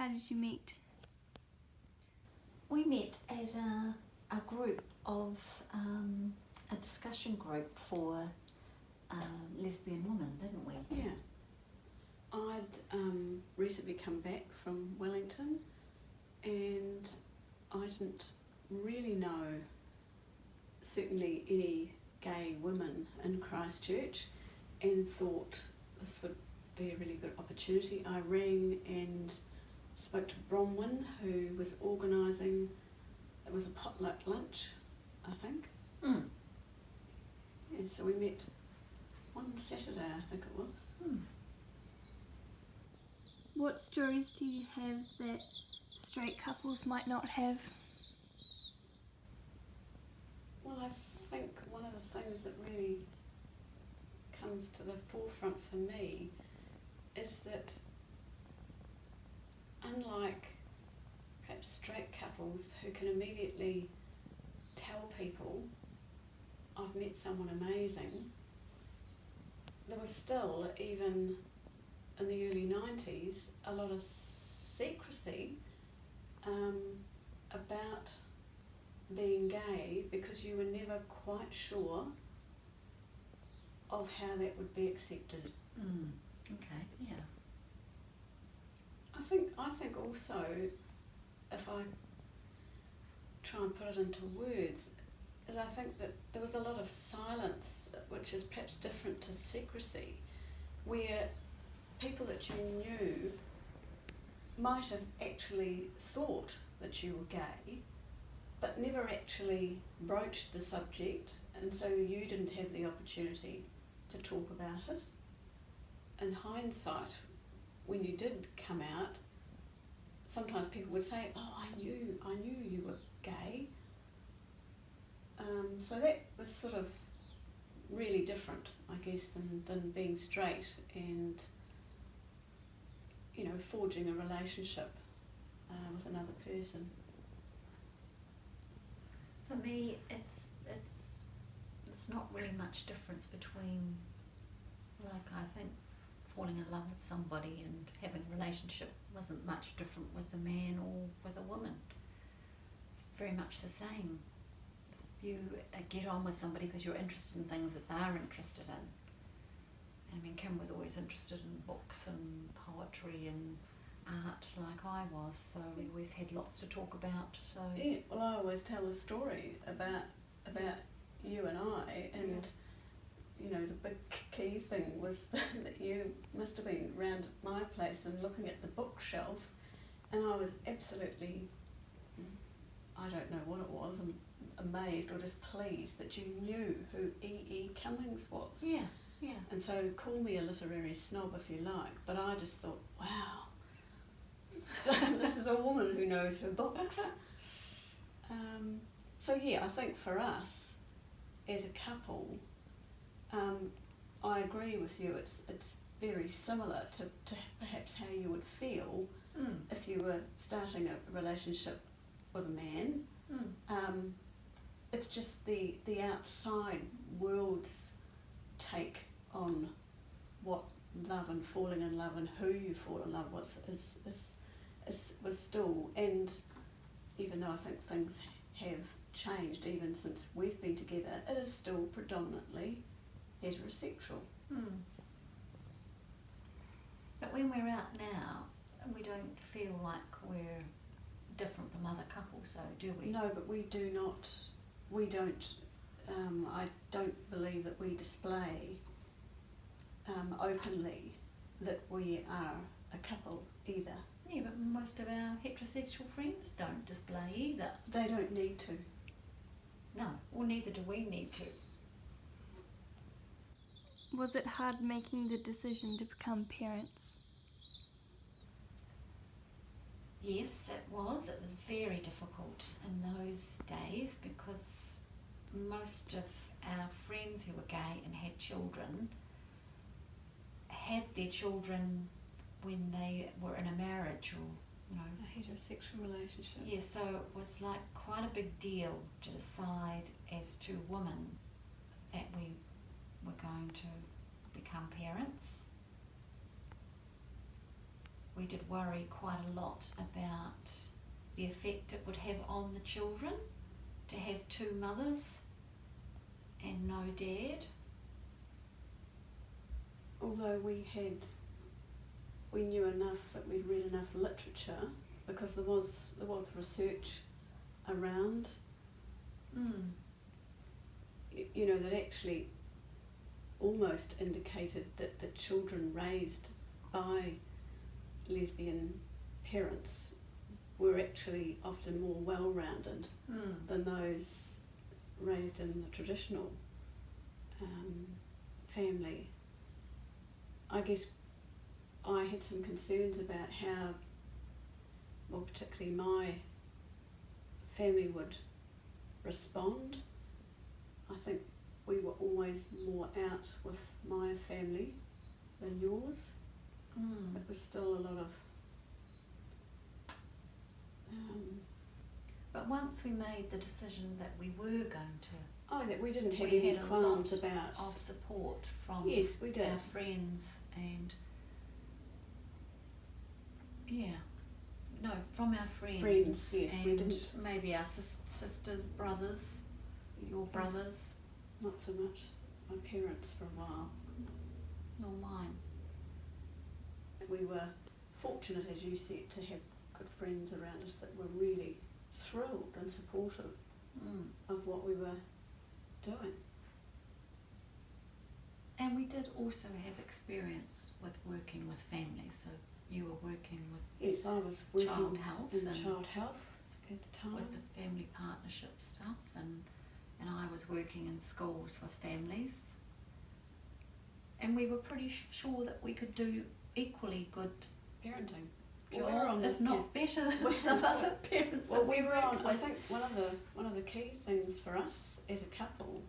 How did you meet? We met at a group of, a discussion group for lesbian women, didn't we? Yeah. I'd recently come back from Wellington and I didn't really know certainly any gay women in Christchurch and thought this would be a really good opportunity. I rang and spoke to Bronwyn, who was organising, it was a potluck lunch, I think. Mm. Yeah, so we met one Saturday, I think it was. Mm. What stories do you have that straight couples might not have? Well, I think one of the things that really comes to the forefront for me is that unlike perhaps straight couples who can immediately tell people, I've met someone amazing, there was still, even in the early 90s, a lot of secrecy about being gay because you were never quite sure of how that would be accepted. Mm. Okay, yeah. I think also, if I try and put it into words, is I think that there was a lot of silence, which is perhaps different to secrecy, where people that you knew might have actually thought that you were gay, but never actually broached the subject, and so you didn't have the opportunity to talk about it. In hindsight, when you did come out, sometimes people would say, "Oh, I knew you were gay." So that was sort of really different, I guess, than being straight and, you know, forging a relationship with another person. For me, it's not really much difference between, like, I think falling in love with somebody and having a relationship wasn't much different with a man or with a woman. It's very much the same. You get on with somebody because you're interested in things that they're interested in. And I mean, Kim was always interested in books and poetry and art like I was, so we always had lots to talk about. So Yeah, well, I always tell a story about you and I, and you know, the big key thing was that you must have been round at my place and looking at the bookshelf, and I was absolutely, I don't know what it was, amazed or just pleased that you knew who E.E. Cummings was. yeah. And so call me a literary snob if you like, but I just thought, wow, this is a woman who knows her books. So yeah, I think for us as a couple, I agree with you. It's very similar to perhaps how you would feel if you were starting a relationship with a man. It's just the outside world's take on what love and falling in love and who you fall in love with was still, and even though I think things have changed even since we've been together, it is still predominantly heterosexual. But when we're out now, we don't feel like we're different from other couples, though, do we? No, but we don't, I don't believe that we display openly that we are a couple either. Yeah, but most of our heterosexual friends don't display either. They don't need to. No, well, neither do we need to. Was it hard making the decision to become parents? Yes, it was. It was very difficult in those days because most of our friends who were gay and had children had their children when they were in a marriage or, you know. A heterosexual relationship. Yeah, so it was like quite a big deal to decide as two women that we were going to become parents. we did worry quite a lot about the effect it would have on the children to have two mothers and no dad. Although we knew enough, that we'd read enough literature, because there was research around, you know, that actually almost indicated that the children raised by lesbian parents were actually often more well-rounded than those raised in the traditional family. I guess I had some concerns about how, well, particularly my family would respond. I think we were always more out with my family than yours. It was still a lot of but once we made the decision that we were going to, that we didn't have we any had a qualms lot about of support from yes, we did. our friends and from our friends, yes, and we didn't. maybe our sisters, brothers, your brothers, Not so much my parents for a while. nor mine. We were fortunate, as you said, to have good friends around us that were really thrilled and supportive of what we were doing. And we did also have experience with working with families, so you were working with Yes, I was working child health in and child health at the time. with the family partnership stuff, and I was working in schools with families, and we were pretty sure that we could do equally good Parenting. job, if not better than some other parents. Well, that we were on. worked I with. think one of the key things for us as a couple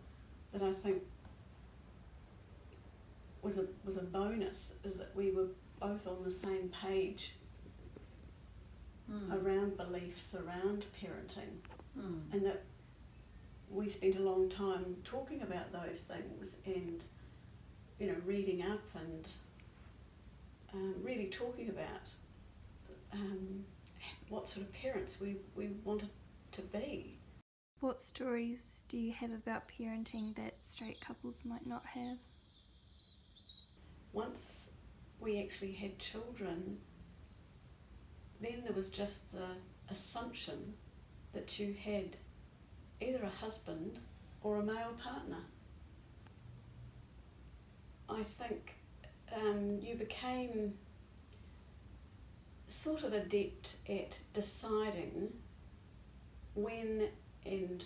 that I think was a bonus is that we were both on the same page around beliefs around parenting, and that we spent a long time talking about those things and, you know, reading up and really talking about what sort of parents we wanted to be. What stories do you have about parenting that straight couples might not have? Once we actually had children, then there was just the assumption that you had either a husband or a male partner. I think you became sort of adept at deciding when and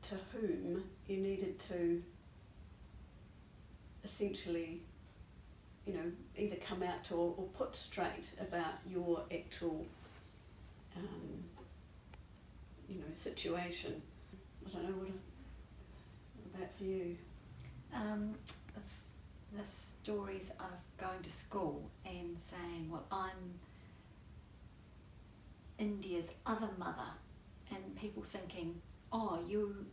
to whom you needed to essentially, you know, either come out to or put straight about your actual, you know, situation. I don't know, what about for you? The stories of going to school and saying, well, I'm India's other mother, and people thinking, oh, you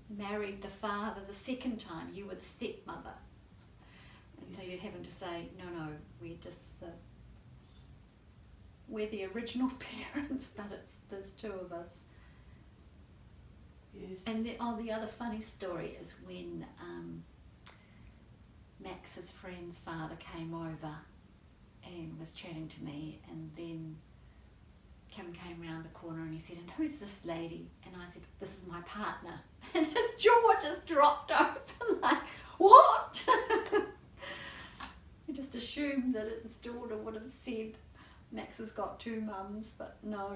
married the father the second time, you were the stepmother. And so you'd have him to say, no, we're the original parents, but there's two of us. Yes. And the other funny story is when Max's friend's father came over and was chatting to me, and then Kim came round the corner and he said, and who's this lady? And I said, this is my partner. And his jaw just dropped open, like, what? He just assumed that his daughter would have said, Max has got two mums, but no.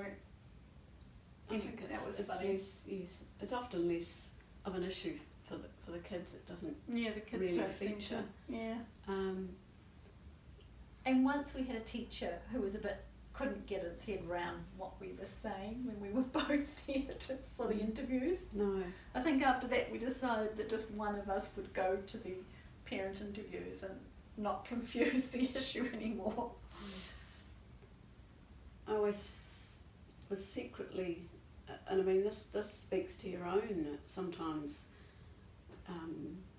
I think that was it's funny. yes. It's often less of an issue for the kids. It doesn't Yeah, the kids really don't seem to. feature. Yeah. And once we had a teacher who was couldn't get his head round what we were saying when we were both there for the interviews. No. I think after that we decided that just one of us would go to the parent interviews and not confuse the issue anymore. I always was secretly, and I mean this speaks to your own sometimes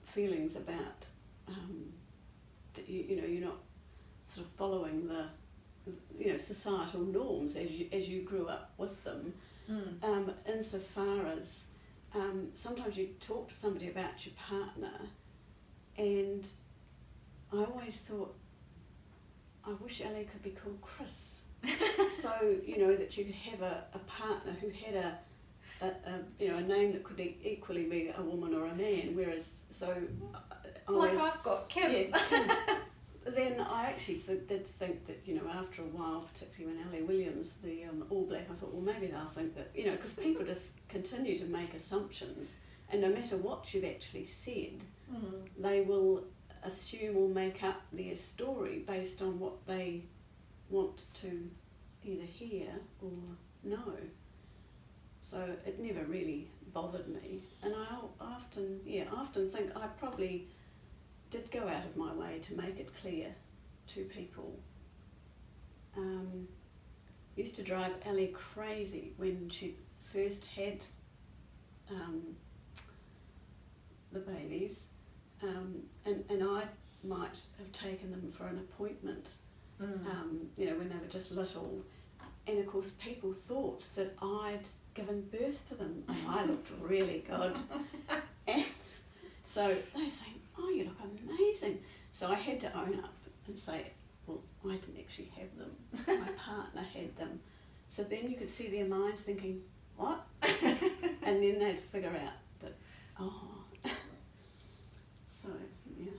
feelings about that you know, you're not sort of following the societal norms as you grew up with them. Insofar as sometimes you talk to somebody about your partner, and I always thought, I wish Ellie could be called Chris. So, that you could have a partner who had a name that could equally be a woman or a man, whereas, I've got Kim. Yeah, Kim. Then I actually did think that, after a while, particularly when Ellie Williams, the All Black, I thought, well, maybe they'll think that, because people just continue to make assumptions, and no matter what you've actually said, they will assume or make up their story based on what they want to either hear or know. So it never really bothered me, and I often think I probably did go out of my way to make it clear to people. Used to drive Ellie crazy when she first had the babies, and I might have taken them for an appointment, when they were just little, and of course people thought that I'd given birth to them, and I looked really good, and so they were saying, "Oh, you look amazing." So I had to own up and say, well, I didn't actually have them. My partner had them. So then you could see their minds thinking, what? And then they'd figure out that, oh. So, yeah.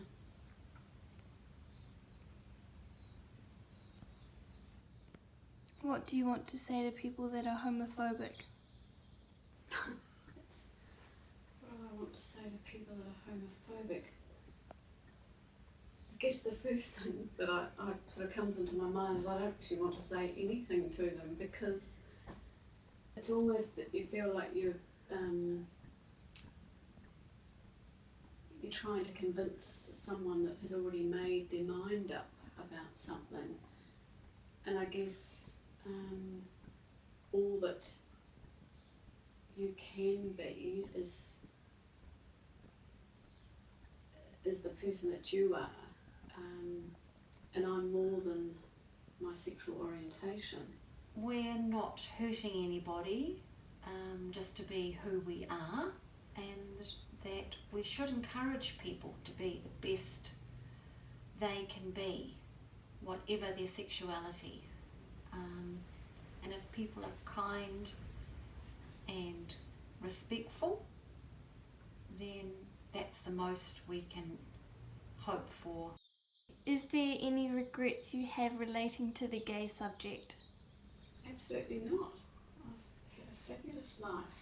What do you want to say to people that are homophobic? What do I want to say to people that are homophobic? I guess the first thing that I sort of comes into my mind is I don't actually want to say anything to them, because it's almost that you feel like you're trying to convince someone that has already made their mind up about something. And I guess all that you can be is the person that you are, and I'm more than my sexual orientation. We're not hurting anybody, just to be who we are, and that we should encourage people to be the best they can be, whatever their sexuality. And if people are kind and respectful, then that's the most we can hope for. Is there any regrets you have relating to the gay subject? Absolutely not. I've had a fabulous life.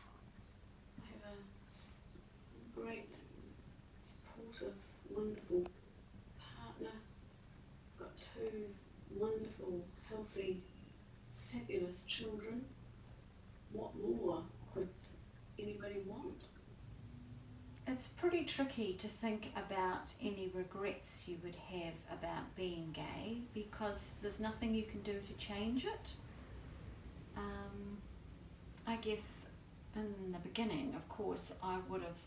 I have a great, supportive, wonderful partner. I've got 2 wonderful, healthy, fabulous children. What more could anybody want? It's pretty tricky to think about any regrets you would have about being gay, because there's nothing you can do to change it. I guess in the beginning, of course, I would have,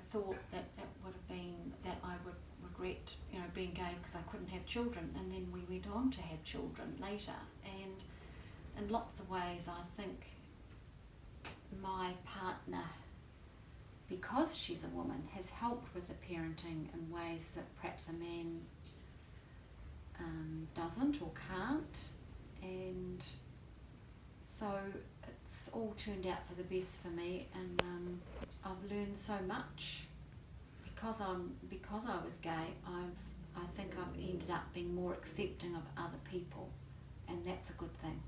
thought that it would have been that I would regret, being gay because I couldn't have children, and then we went on to have children later. And in lots of ways, I think my partner, because she's a woman, has helped with the parenting in ways that perhaps a man doesn't or can't, and so it's all turned out for the best for me, and I've learned so much because I was gay. I think I've ended up being more accepting of other people, and that's a good thing.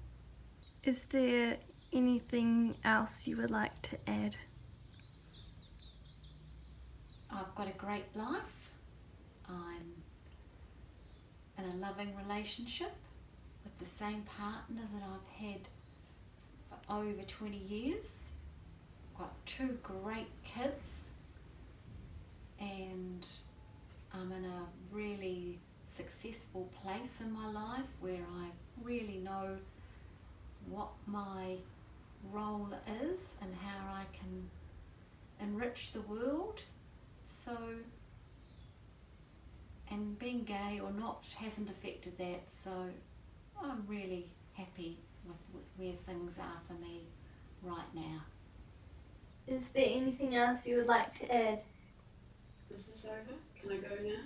Is there anything else you would like to add? I've got a great life. I'm in a loving relationship with the same partner that I've had for over 20 years. I've got 2 great kids, and I'm in a really successful place in my life where I really know what my role is and how I can enrich the world. So, and being gay or not hasn't affected that, so I'm really happy with where things are for me right now. Is there anything else you would like to add? Is this over? Can I go now?